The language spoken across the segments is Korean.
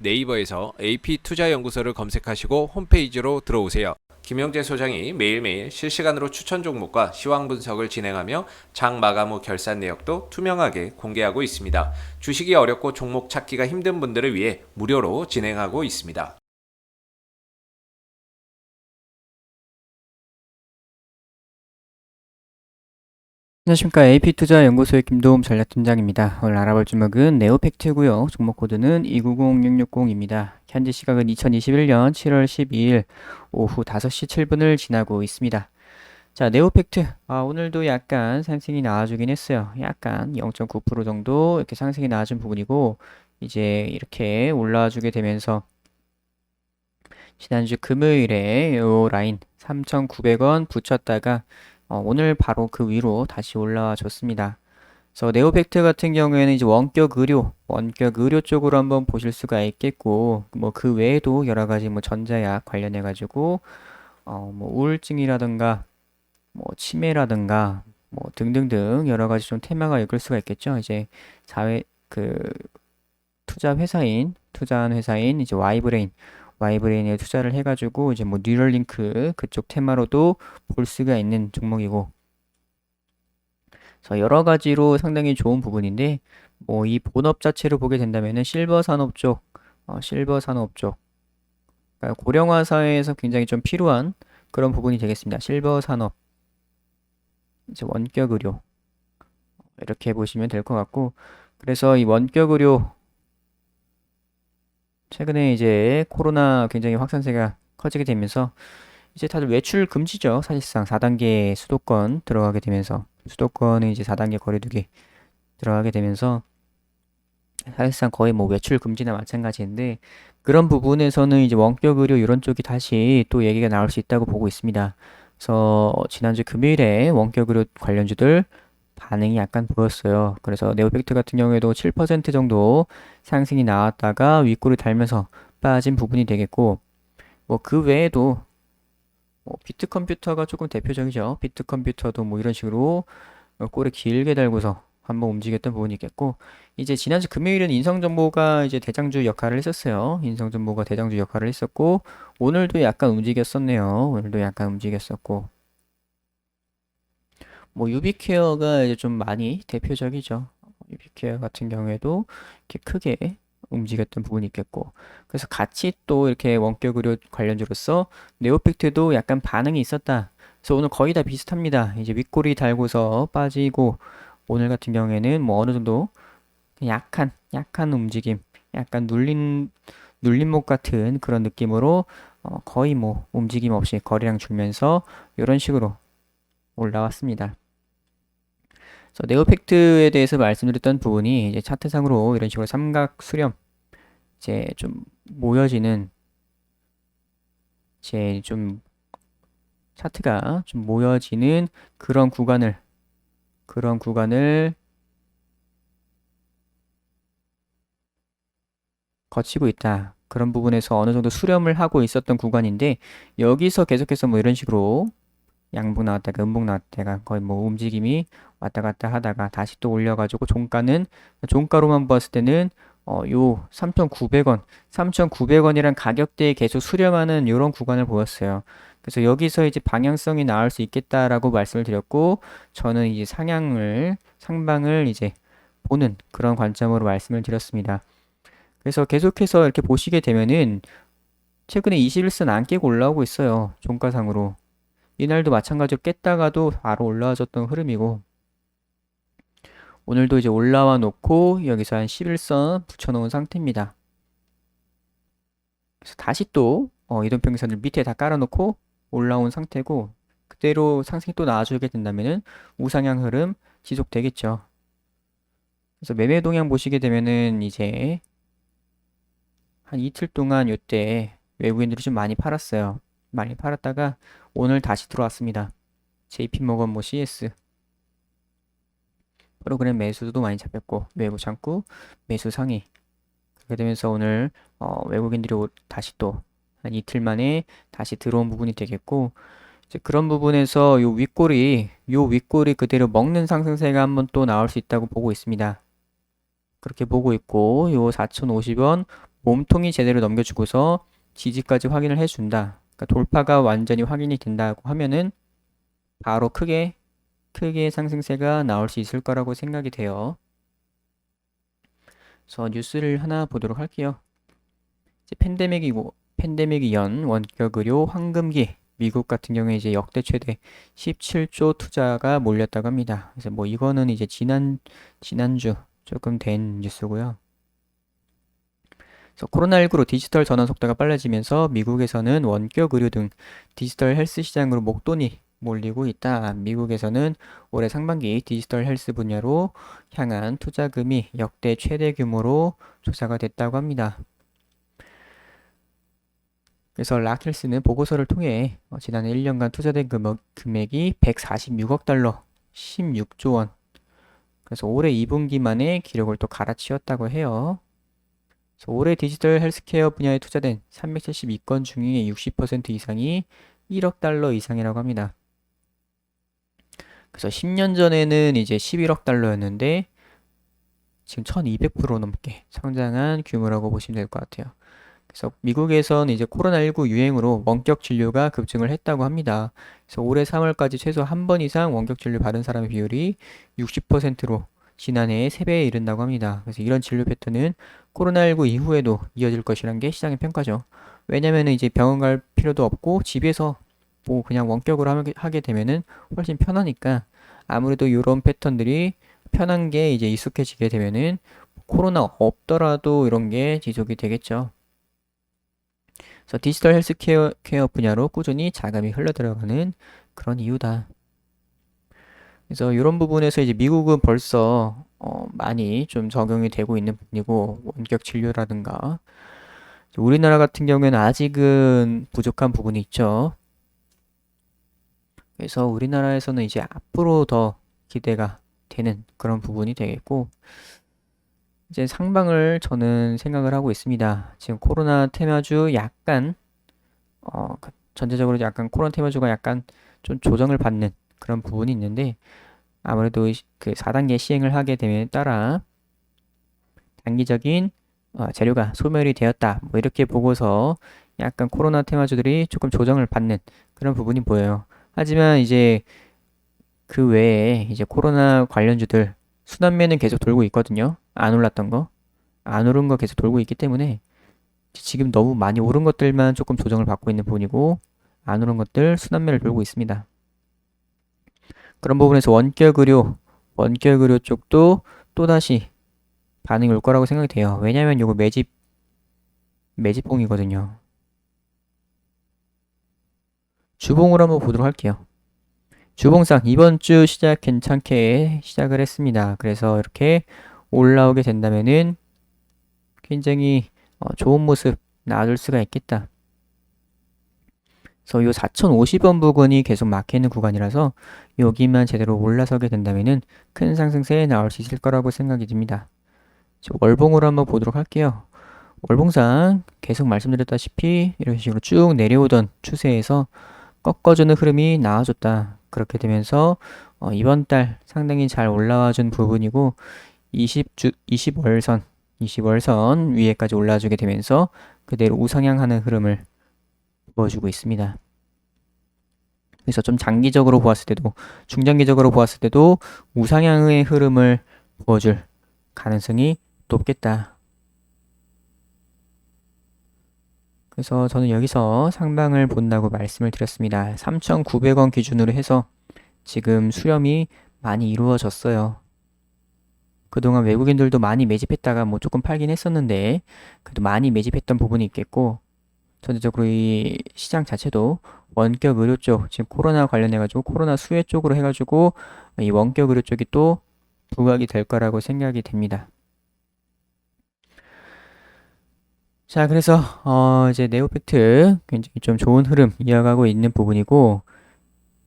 네이버에서 AP투자연구소를 검색하시고 홈페이지로 들어오세요. 김영재 소장이 매일매일 실시간으로 추천 종목과 시황 분석을 진행하며 장 마감 후 결산 내역도 투명하게 공개하고 있습니다. 주식이 어렵고 종목 찾기가 힘든 분들을 위해 무료로 진행하고 있습니다. 안녕하십니까. AP투자연구소의 김도움 전략팀장입니다. 오늘 알아볼 종목은 네오팩트고요. 종목 코드는 290660입니다. 현재 시각은 2021년 7월 12일 오후 5시 7분을 지나고 있습니다. 자, 네오팩트. 오늘도 약간 상승이 나와주긴 했어요. 약간 0.9% 정도 이렇게 상승이 나와준 부분이고, 이제 이렇게 올라와주게 되면서 지난주 금요일에 요 라인 3,900원 붙였다가 오늘 바로 그 위로 다시 올라와 줬습니다. 그래서 네오팩트 같은 경우에는 이제 원격 의료 쪽으로 한번 보실 수가 있겠고, 뭐 그 외에도 여러 가지 뭐 전자약 관련해 가지고 뭐 우울증이라든가 뭐 치매라든가 뭐 등등등 여러 가지 좀 테마가 읽을 수가 있겠죠. 이제 사회 그 투자한 회사인 이제 와이브레인에 투자를 해가지고 이제 뭐 뉴럴링크 그쪽 테마로도 볼 수가 있는 종목이고, 그래서 여러 가지로 상당히 좋은 부분인데, 뭐 이 본업 자체를 보게 된다면은 실버 산업 쪽, 그러니까 고령화 사회에서 굉장히 좀 필요한 그런 부분이 되겠습니다. 실버 산업, 이제 원격 의료 이렇게 보시면 될 것 같고, 그래서 이 원격 의료 최근에 이제 코로나 굉장히 확산세가 커지게 되면서 이제 다들 외출 금지죠. 사실상 4단계 수도권 들어가게 되면서 수도권은 이제 4단계 거리두기 들어가게 되면서 사실상 거의 뭐 외출 금지나 마찬가지인데, 그런 부분에서는 이제 원격 의료 이런 쪽이 다시 또 얘기가 나올 수 있다고 보고 있습니다. 그래서 지난주 금요일에 원격 의료 관련주들 반응이 약간 보였어요. 그래서 네오팩트 같은 경우에도 7% 정도 상승이 나왔다가 윗골을 달면서 빠진 부분이 되겠고, 뭐 그 외에도 뭐 비트컴퓨터가 조금 대표적이죠. 비트컴퓨터도 뭐 이런 식으로 꼬리 길게 달고서 한번 움직였던 부분이 있겠고, 이제 지난주 금요일은 인성정보가 이제 대장주 역할을 했었어요. 인성정보가 대장주 역할을 했었고, 오늘도 약간 움직였었네요. 오늘도 약간 움직였었고, 뭐 유비케어가 이제 좀 많이 대표적이죠. 유비케어 같은 경우에도 이렇게 크게 움직였던 부분이 있겠고, 그래서 같이 또 이렇게 원격 의료 관련주로서 네오팩트도 약간 반응이 있었다. 그래서 오늘 거의 다 비슷합니다. 이제 윗꼬리 달고서 빠지고, 오늘 같은 경우에는 뭐 어느 정도 약한 움직임, 약간 눌림목 같은 그런 느낌으로 거의 뭐 움직임 없이 거래량 줄면서 이런 식으로 올라왔습니다. 그래서 네오팩트에 대해서 말씀드렸던 부분이 이제 차트상으로 이런 식으로 삼각 수렴, 이제 좀 모여지는, 이제 좀 차트가 좀 모여지는 그런 구간을 거치고 있다. 그런 부분에서 어느 정도 수렴을 하고 있었던 구간인데, 여기서 계속해서 뭐 이런 식으로 양봉 나왔다가 음봉 나왔다가 거의 뭐 움직임이 왔다 갔다 하다가 다시 또 올려가지고 종가로만 봤을 때는 요 3,900원, 3,900원이란 가격대에 계속 수렴하는 이런 구간을 보였어요. 그래서 여기서 이제 방향성이 나올 수 있겠다라고 말씀을 드렸고, 저는 이제 상방을 이제 보는 그런 관점으로 말씀을 드렸습니다. 그래서 계속해서 이렇게 보시게 되면은 최근에 21선 안 깨고 올라오고 있어요. 종가상으로. 이날도 마찬가지로 깼다가도 바로 올라와줬던 흐름이고, 오늘도 이제 올라와 놓고 여기서 한 11선 붙여놓은 상태입니다. 그래서 다시 또 이동평균선을 밑에 다 깔아놓고 올라온 상태고, 그대로 상승이 또 나와주게 된다면은 우상향 흐름 지속되겠죠. 그래서 매매 동향 보시게 되면은 이제 한 이틀 동안 이때 외국인들이 좀 많이 팔았어요. 많이 팔았다가 오늘 다시 들어왔습니다. JP모건 뭐 CS 프로그램 매수도 많이 잡혔고, 외부 창구 매수 상위. 그렇게 되면서 오늘 외국인들이 다시 또 한 이틀 만에 다시 들어온 부분이 되겠고, 이제 그런 부분에서 요 윗골이 그대로 먹는 상승세가 한번 또 나올 수 있다고 보고 있습니다. 그렇게 보고 있고, 요 4,050원 몸통이 제대로 넘겨주고서 지지까지 확인을 해준다. 그러니까 돌파가 완전히 확인이 된다고 하면은 바로 크게 상승세가 나올 수 있을 거라고 생각이 돼요. 그래서 뉴스를 하나 보도록 할게요. 이제 팬데믹이 연 원격 의료 황금기. 미국 같은 경우에 이제 역대 최대 17조 투자가 몰렸다고 합니다. 그래서 뭐 이거는 이제 지난주 조금 된 뉴스고요. 그래서 코로나19로 디지털 전환 속도가 빨라지면서 미국에서는 원격 의료 등 디지털 헬스 시장으로 목돈이 몰리고 있다. 미국에서는 올해 상반기 디지털 헬스 분야로 향한 투자금이 역대 최대 규모로 조사가 됐다고 합니다. 그래서 락힐스는 보고서를 통해 지난해 1년간 투자된 금액이 146억 달러, 16조 원. 그래서 올해 2분기 만에 기록을 또 갈아치웠다고 해요. 그래서 올해 디지털 헬스케어 분야에 투자된 372건 중에 60% 이상이 1억 달러 이상이라고 합니다. 그래서 10년 전에는 이제 11억 달러였는데 지금 1200% 넘게 성장한 규모라고 보시면 될 것 같아요. 그래서 미국에선 이제 코로나19 유행으로 원격 진료가 급증을 했다고 합니다. 그래서 올해 3월까지 최소 한 번 이상 원격 진료 받은 사람의 비율이 60%로 지난해의 3배에 이른다고 합니다. 그래서 이런 진료 패턴은 코로나19 이후에도 이어질 것이란 게 시장의 평가죠. 왜냐면은 이제 병원 갈 필요도 없고 집에서 뭐 그냥 원격으로 하게 되면은 훨씬 편하니까 아무래도 이런 패턴들이 편한 게 이제 익숙해지게 되면은 코로나 없더라도 이런 게 지속이 되겠죠. 그래서 디지털 헬스케어 분야로 꾸준히 자금이 흘러들어가는 그런 이유다. 그래서 이런 부분에서 이제 미국은 벌써 많이 좀 적용이 되고 있는 부분이고 원격 진료라든가 우리나라 같은 경우에는 아직은 부족한 부분이 있죠. 그래서 우리나라에서는 이제 앞으로 더 기대가 되는 그런 부분이 되겠고 이제 상방을 저는 생각을 하고 있습니다. 지금 코로나 테마주 약간 전체적으로 약간 코로나 테마주가 약간 좀 조정을 받는 그런 부분이 있는데 아무래도 그 4단계 시행을 하게 됨에 따라 단기적인 재료가 소멸이 되었다. 뭐 이렇게 보고서 약간 코로나 테마주들이 조금 조정을 받는 그런 부분이 보여요. 하지만 이제 그 외에 이제 코로나 관련주들 순환매는 계속 돌고 있거든요. 안 올랐던 거, 안 오른 거 계속 돌고 있기 때문에 지금 너무 많이 오른 것들만 조금 조정을 받고 있는 부분이고 안 오른 것들 순환매를 돌고 있습니다. 그런 부분에서 원격 의료 쪽도 또다시 반응이 올 거라고 생각이 돼요. 왜냐면 이거 매집봉이거든요. 주봉으로 한번 보도록 할게요. 주봉상 이번 주 시작 괜찮게 시작을 했습니다. 그래서 이렇게 올라오게 된다면은 굉장히 좋은 모습 나와줄 수가 있겠다. 그래서 이 4050원 부근이 계속 막히는 구간이라서 여기만 제대로 올라서게 된다면은 큰 상승세에 나올 수 있을 거라고 생각이 듭니다. 월봉으로 한번 보도록 할게요. 월봉상 계속 말씀드렸다시피 이런 식으로 쭉 내려오던 추세에서 꺾어주는 흐름이 나와줬다. 그렇게 되면서 이번 달 상당히 잘 올라와준 부분이고 20월선 위에까지 올라와주게 되면서 그대로 우상향하는 흐름을 보여주고 있습니다. 그래서 좀 장기적으로 보았을 때도 중장기적으로 보았을 때도 우상향의 흐름을 보여줄 가능성이 높겠다. 그래서 저는 여기서 상방을 본다고 말씀을 드렸습니다. 3,900원 기준으로 해서 지금 수렴이 많이 이루어졌어요. 그동안 외국인들도 많이 매집했다가 뭐 조금 팔긴 했었는데 그래도 많이 매집했던 부분이 있겠고 전체적으로 이 시장 자체도 원격 의료 쪽 지금 코로나 관련해가지고 코로나 수혜 쪽으로 해가지고 이 원격 의료 쪽이 또 부각이 될 거라고 생각이 됩니다. 자, 그래서 이제 네오팩트 굉장히 좀 좋은 흐름 이어가고 있는 부분이고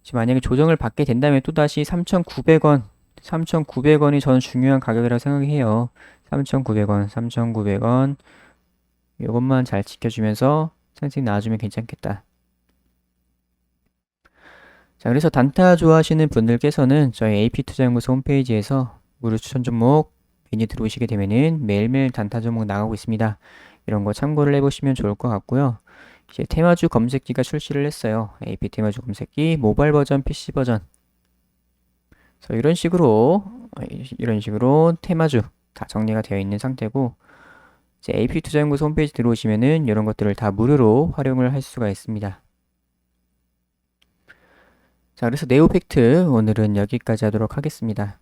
지금 만약에 조정을 받게 된다면 또다시 3,900원이 저는 중요한 가격이라고 생각해요. 3,900원 이것만 잘 지켜주면서 상승 나와주면 괜찮겠다. 자, 그래서 단타 좋아하시는 분들께서는 저희 AP투자연구소 홈페이지에서 무료 추천 종목 메뉴 들어오시게 되면은 매일매일 단타 종목 나가고 있습니다. 이런 거 참고를 해보시면 좋을 것 같고요. 이제 테마주 검색기가 출시를 했어요. AP 테마주 검색기 모바일 버전, PC 버전. 그래서 이런 식으로 테마주 다 정리가 되어 있는 상태고, 이제 AP 투자연구소 홈페이지 들어오시면은 이런 것들을 다 무료로 활용을 할 수가 있습니다. 자, 그래서 네오팩트 오늘은 여기까지 하도록 하겠습니다.